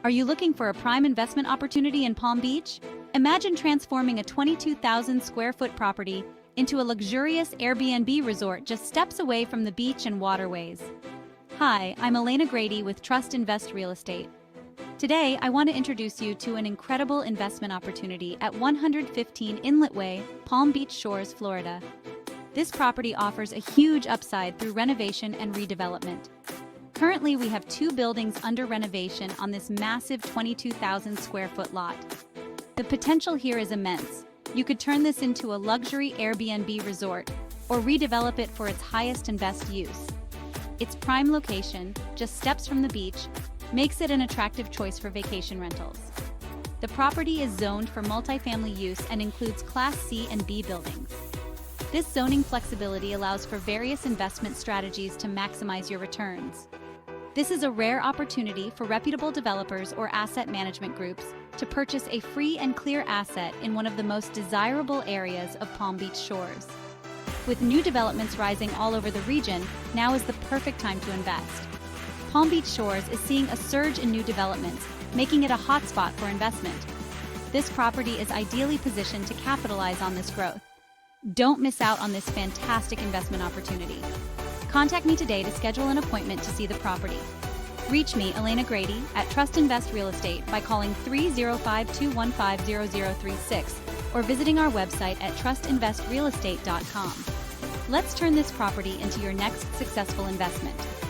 Are you looking for a prime investment opportunity in Palm Beach? Imagine transforming a 22,000 square foot property into a luxurious Airbnb resort just steps away from the beach and waterways. Hi, I'm Elena Grady with Trust Invest Real Estate. Today, I want to introduce you to an incredible investment opportunity at 115 Inlet Way, Palm Beach Shores, Florida. This property offers a huge upside through renovation and redevelopment. Currently, we have 2 buildings under renovation on this massive 22,000 square foot lot. The potential here is immense. You could turn this into a luxury Airbnb resort or redevelop it for its highest and best use. Its prime location, just steps from the beach, makes it an attractive choice for vacation rentals. The property is zoned for multifamily use and includes Class C and B buildings. This zoning flexibility allows for various investment strategies to maximize your returns. This is a rare opportunity for reputable developers or asset management groups to purchase a free and clear asset in one of the most desirable areas of Palm Beach Shores. With new developments rising all over the region, now is the perfect time to invest. Palm Beach Shores is seeing a surge in new developments, making it a hotspot for investment. This property is ideally positioned to capitalize on this growth. Don't miss out on this fantastic investment opportunity. Contact me today to schedule an appointment to see the property. Reach me, Elena Grady, at Trust Invest Real Estate by calling 305-215-0036 or visiting our website at trustinvestrealestate.com. Let's turn this property into your next successful investment.